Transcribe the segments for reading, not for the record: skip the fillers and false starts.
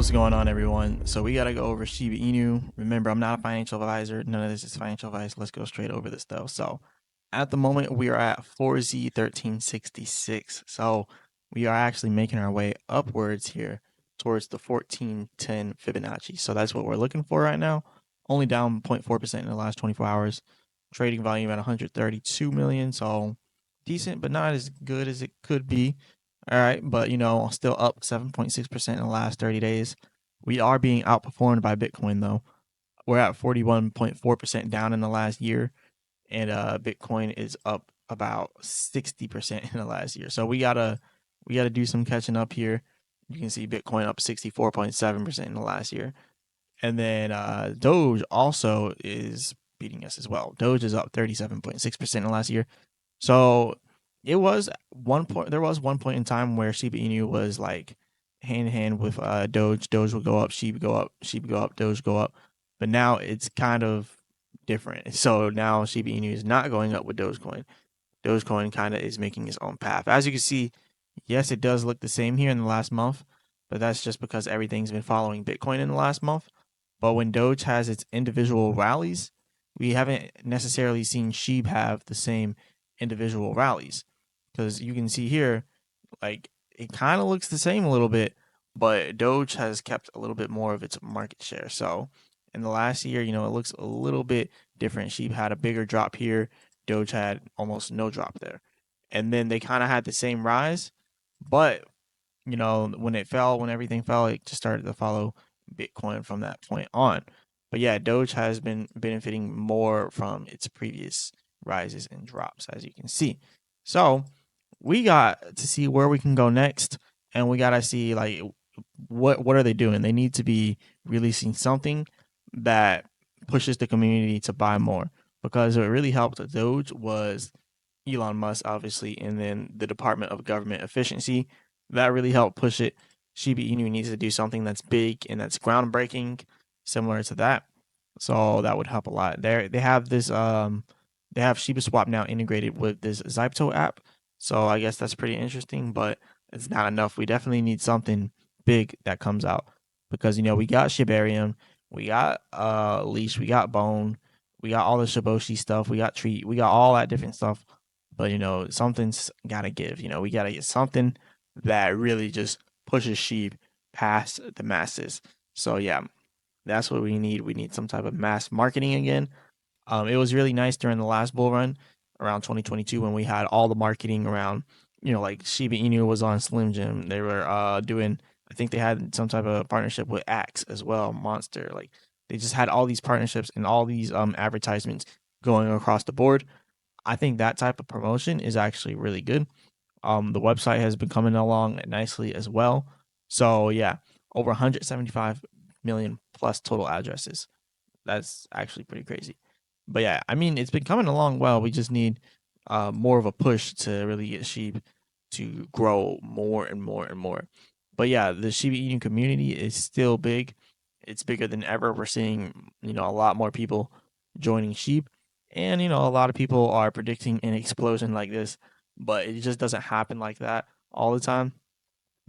What's going on, everyone? So we gotta go over Shiba Inu. Remember, I'm not a financial advisor. None of this is financial advice. Let's go straight over this though. So at the moment, we are at 4Z1366. So we are actually making our way upwards here towards the 1410 Fibonacci. So that's what we're looking for right now. Only down 0.4% in the last 24 hours. Trading volume at 132 million. So decent, but not as good as it could be. All right, but still up 7.6% in the last 30 days. We are being outperformed by Bitcoin though. We're at 41.4% down in the last year, and Bitcoin is up about 60% in the last year. So we gotta do some catching up here. You can see Bitcoin up 64.7% in the last year, and then Doge also is beating us as well. Doge is up 37.6% in the last year. So it was one point. There was one point in time where Shiba Inu was like hand in hand with Doge. Doge would go up, Shiba go up, Shiba go up, Doge go up. But now it's kind of different. So now Shiba Inu is not going up with Dogecoin. Dogecoin kind of is making its own path. As you can see, yes, it does look the same here in the last month, but that's just because everything's been following Bitcoin in the last month. But when Doge has its individual rallies, we haven't necessarily seen Sheeb have the same individual rallies. Because you can see here, like it kind of looks the same a little bit, but Doge has kept a little bit more of its market share. So in the last year, it looks a little bit different. Sheep had a bigger drop here. Doge had almost no drop there. And then they kind of had the same rise, but when it fell, when everything fell, it just started to follow Bitcoin from that point on. But yeah, Doge has been benefiting more from its previous rises and drops, as you can see. So we got to see where we can go next, and we gotta see like what are they doing? They need to be releasing something that pushes the community to buy more, because what really helped Doge was Elon Musk, obviously, and then the Department of Government Efficiency. That really helped push it. Shiba Inu needs to do something that's big and that's groundbreaking, similar to that. So that would help a lot. They have this they have Shiba Swap now integrated with this Zypto app. So I guess that's pretty interesting, but it's not enough. We definitely need something big that comes out, because we got Shibarium, we got Leash, we got Bone, we got all the Shiboshi stuff, we got Treat, we got all that different stuff. But something's gotta give. We gotta get something that really just pushes sheep past the masses. So yeah, that's what we need. We need some type of mass marketing again. It was really nice during the last bull run around 2022 when we had all the marketing around, like Shiba Inu was on Slim Jim. They were doing, I think they had some type of partnership with Axe as well, Monster. Like they just had all these partnerships and all these advertisements going across the board. I think that type of promotion is actually really good. The website has been coming along nicely as well. So yeah, over 175 million plus total addresses. That's actually pretty crazy. But yeah, I mean, it's been coming along well. We just need more of a push to really get sheep to grow more and more and more. But yeah, the Shiba Inu community is still big. It's bigger than ever. We're seeing, a lot more people joining sheep. And, a lot of people are predicting an explosion like this, but it just doesn't happen like that all the time.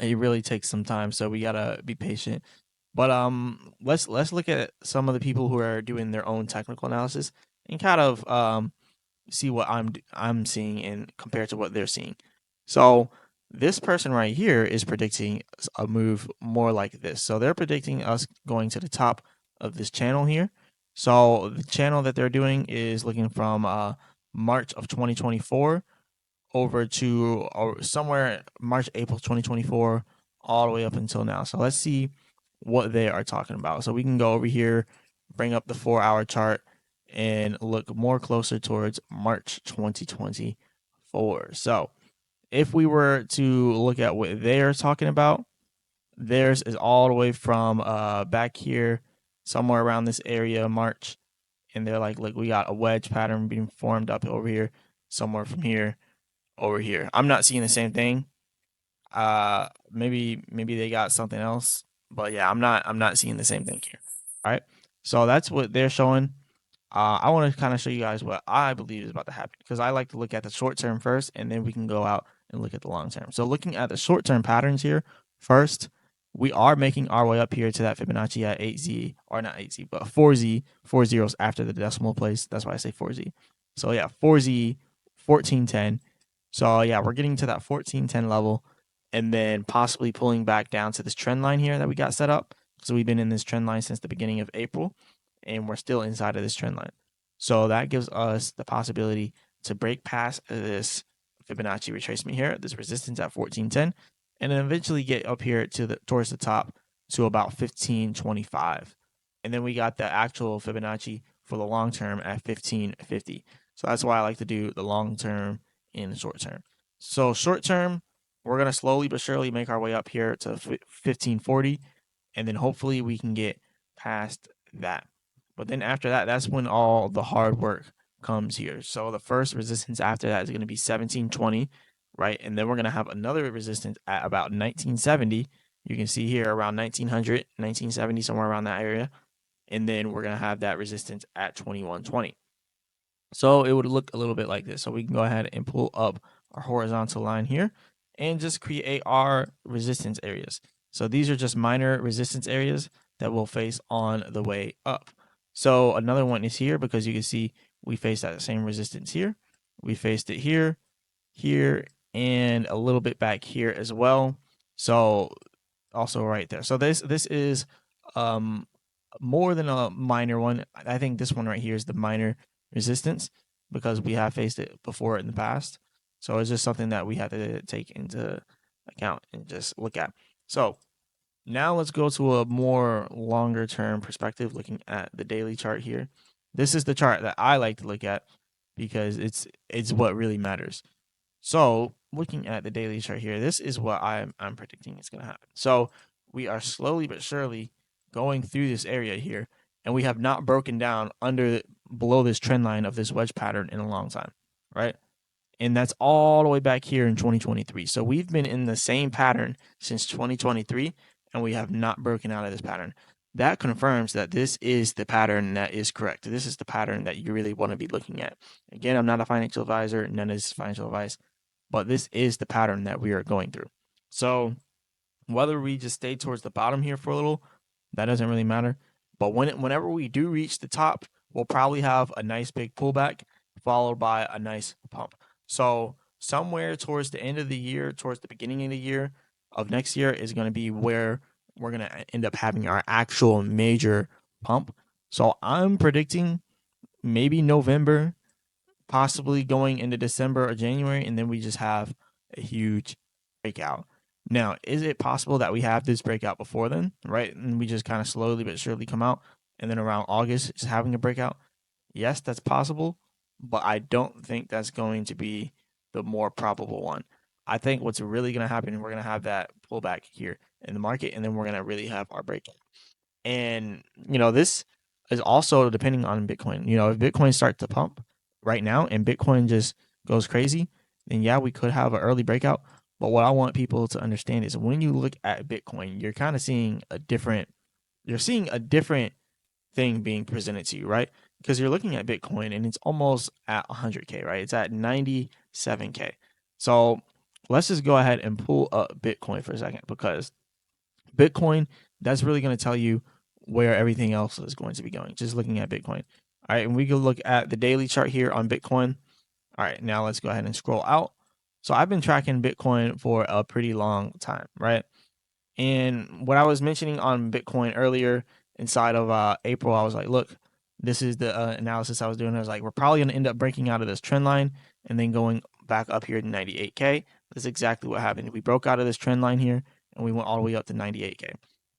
It really takes some time, so we gotta be patient. But let's look at some of the people who are doing their own technical analysis and kind of see what I'm seeing and compared to what they're seeing. So this person right here is predicting a move more like this. So they're predicting us going to the top of this channel here. So the channel that they're doing is looking from March of 2024 over to or somewhere March, April 2024, all the way up until now. So let's see what they are talking about. So we can go over here, bring up the 4 hour chart, and look more closer towards March 2024. So if we were to look at what they're talking about, theirs is all the way from back here, somewhere around this area, March. And they're like, look, we got a wedge pattern being formed up over here, somewhere from here over here. I'm not seeing the same thing. Maybe they got something else, but yeah, I'm not seeing the same thing here. All right, so that's what they're showing. I want to kind of show you guys what I believe is about to happen, because I like to look at the short term first, and then we can go out and look at the long term. So looking at the short term patterns here first, we are making our way up here to that Fibonacci at 8Z, or not 8Z, but 4Z, 4 zeros after the decimal place. That's why I say 4Z. So yeah, 4Z, 1410. So yeah, we're getting to that 1410 level and then possibly pulling back down to this trend line here that we got set up. So we've been in this trend line since the beginning of April and we're still inside of this trend line. So that gives us the possibility to break past this Fibonacci retracement here, this resistance at 1410, and then eventually get up here to the towards the top to about 1525. And then we got the actual Fibonacci for the long term at 1550. So that's why I like to do the long term and the short term. So short term, we're going to slowly but surely make our way up here to 1540, and then hopefully we can get past that. But then after that, that's when all the hard work comes here. So the first resistance after that is going to be 1720, right? And then we're going to have another resistance at about 1970. You can see here around 1900, 1970, somewhere around that area. And then we're going to have that resistance at 2120. So it would look a little bit like this. So we can go ahead and pull up our horizontal line here and just create our resistance areas. So these are just minor resistance areas that we'll face on the way up. So another one is here because you can see we face that same resistance here. We faced it here, here, and a little bit back here as well. So also right there. So this is um more than a minor one. I think this one right here is the minor resistance because we have faced it before in the past. So it's just something that we have to take into account and just look at. So now let's go to a more longer term perspective, looking at the daily chart here. This is the chart that I like to look at because it's what really matters. So looking at the daily chart here, this is what I'm predicting is going to happen. So we are slowly but surely going through this area here, and we have not broken down below this trend line of this wedge pattern in a long time, right? And that's all the way back here in 2023. So we've been in the same pattern since 2023, and we have not broken out of this pattern. That confirms that this is the pattern that is correct. This is the pattern that you really want to be looking at. Again, I'm not a financial advisor. None of this is financial advice, but this is the pattern that we are going through. So whether we just stay towards the bottom here for a little, that doesn't really matter. But whenever we do reach the top, we'll probably have a nice big pullback followed by a nice pump. So somewhere towards the end of the year, towards the beginning of the year of next year is going to be where we're going to end up having our actual major pump. So I'm predicting maybe November, possibly going into December or January, and then we just have a huge breakout. Now, is it possible that we have this breakout before then, right? And we just kind of slowly but surely come out, and then around August, just having a breakout? Yes, that's possible, but I don't think that's going to be the more probable one. I think what's really going to happen, we're going to have that pullback here in the market, and then we're going to really have our breakout. And, this is also depending on Bitcoin. If Bitcoin starts to pump right now and Bitcoin just goes crazy, then yeah, we could have an early breakout. But what I want people to understand is when you look at Bitcoin, you're kind of seeing you're seeing a different thing being presented to you, right? Because you're looking at Bitcoin and it's almost at 100K, right? It's at 97K. So let's just go ahead and pull up Bitcoin for a second because Bitcoin, that's really going to tell you where everything else is going to be going, just looking at Bitcoin. All right, and we can look at the daily chart here on Bitcoin. All right, now let's go ahead and scroll out. So I've been tracking Bitcoin for a pretty long time, right? And what I was mentioning on Bitcoin earlier inside of April, I was like, look, this is the analysis I was doing. I was like, we're probably going to end up breaking out of this trend line and then going back up here to 98K. That's exactly what happened. We broke out of this trend line here and we went all the way up to 98K,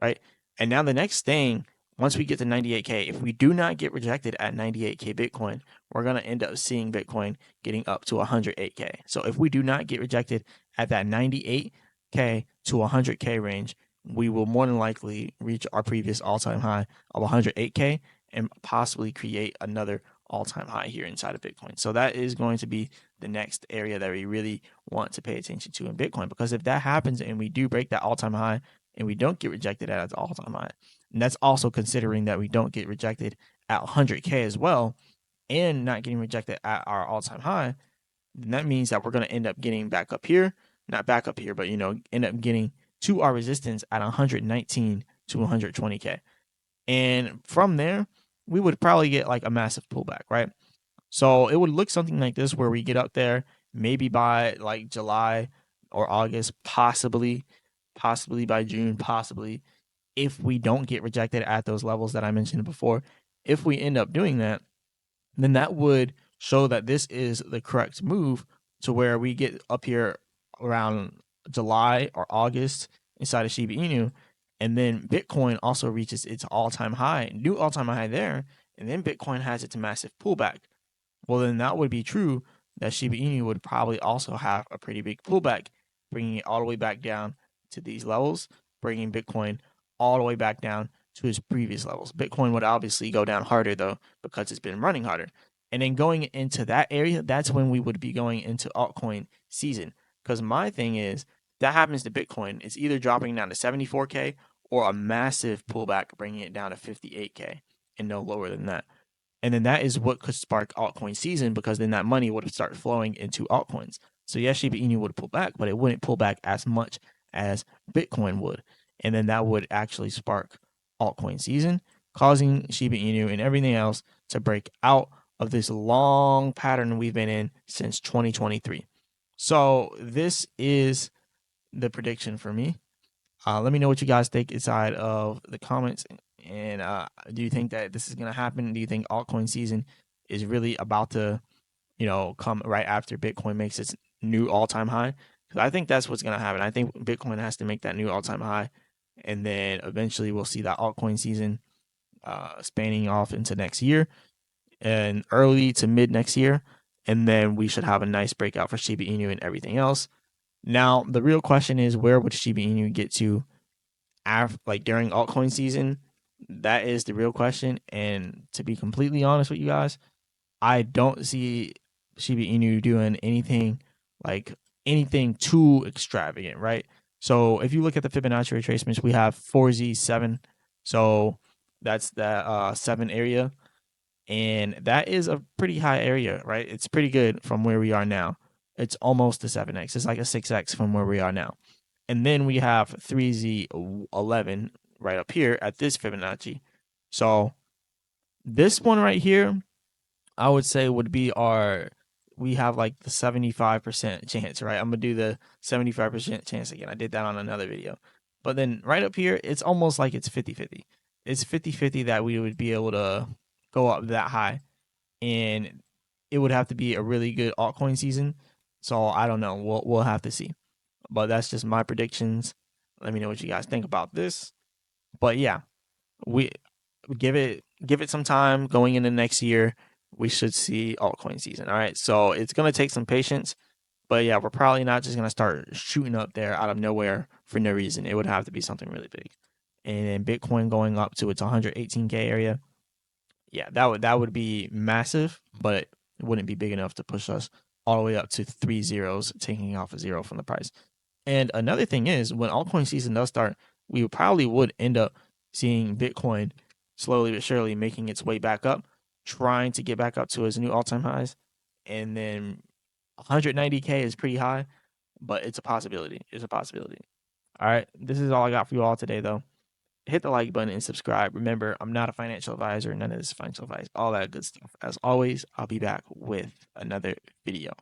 right? And now the next thing, once we get to 98K, if we do not get rejected at 98K Bitcoin, we're going to end up seeing Bitcoin getting up to 108K. So if we do not get rejected at that 98K to 100K range, we will more than likely reach our previous all-time high of 108K and possibly create another all-time high here inside of Bitcoin. So that is going to be the next area that we really want to pay attention to in Bitcoin, because if that happens and we do break that all-time high and we don't get rejected at the all-time high, and that's also considering that we don't get rejected at 100K as well and not getting rejected at our all-time high, then that means that we're going to end up getting back up here, not back up here, but end up getting to our resistance at 119 to 120K. And from there, we would probably get like a massive pullback, right? So it would look something like this where we get up there maybe by like July or August, possibly by June, possibly if we don't get rejected at those levels that I mentioned before. If we end up doing that, then that would show that this is the correct move to where we get up here around July or August inside of Shiba Inu. And then Bitcoin also reaches its all-time high, new all-time high there. And then Bitcoin has its massive pullback. Well, then that would be true that Shiba Inu would probably also have a pretty big pullback, bringing it all the way back down to these levels, bringing Bitcoin all the way back down to its previous levels. Bitcoin would obviously go down harder though because it's been running harder. And then going into that area, that's when we would be going into altcoin season. Because my thing is, that happens to Bitcoin, it's either dropping down to 74K or a massive pullback, bringing it down to 58K and no lower than that. And then that is what could spark altcoin season because then that money would start flowing into altcoins. So yes, Shiba Inu would pull back, but it wouldn't pull back as much as Bitcoin would. And then that would actually spark altcoin season, causing Shiba Inu and everything else to break out of this long pattern we've been in since 2023. So this is the prediction for me. Let me know what you guys think inside of the comments. And do you think that this is going to happen? Do you think altcoin season is really about to, come right after Bitcoin makes its new all-time high? Because I think that's what's going to happen. I think Bitcoin has to make that new all-time high, and then eventually we'll see that altcoin season spanning off into next year and early to mid next year, and then we should have a nice breakout for Shiba Inu and everything else. Now, the real question is, where would Shiba Inu get to like during altcoin season? That is the real question. And to be completely honest with you guys, I don't see Shiba Inu doing anything too extravagant, right? So if you look at the Fibonacci retracements, we have 4Z7. So that's the 7 area. And that is a pretty high area, right? It's pretty good from where we are now. It's almost a 7x. It's like a 6x from where we are now. And then we have 3Z11 right up here at this Fibonacci. So this one right here, I would say would be we have like the 75% chance, right? I'm going to do the 75% chance again. I did that on another video. But then right up here, it's almost like it's 50-50. It's 50-50 that we would be able to go up that high. And it would have to be a really good altcoin season. So I don't know. We'll have to see. But that's just my predictions. Let me know what you guys think about this. But yeah, we give it some time going into next year. We should see altcoin season. All right. So it's gonna take some patience. But yeah, we're probably not just gonna start shooting up there out of nowhere for no reason. It would have to be something really big. And then Bitcoin going up to its 118K area. Yeah, that would be massive, but it wouldn't be big enough to push us all the way up to 3 zeros, taking off a zero from the price. And another thing is, when altcoin season does start, we probably would end up seeing Bitcoin slowly but surely making its way back up, trying to get back up to its new all-time highs. And then 190K is pretty high, but it's a possibility. It's a possibility. All right, this is all I got for you all today, though. Hit the like button and subscribe. Remember, I'm not a financial advisor. None of this is financial advice. All that good stuff. As always, I'll be back with another video.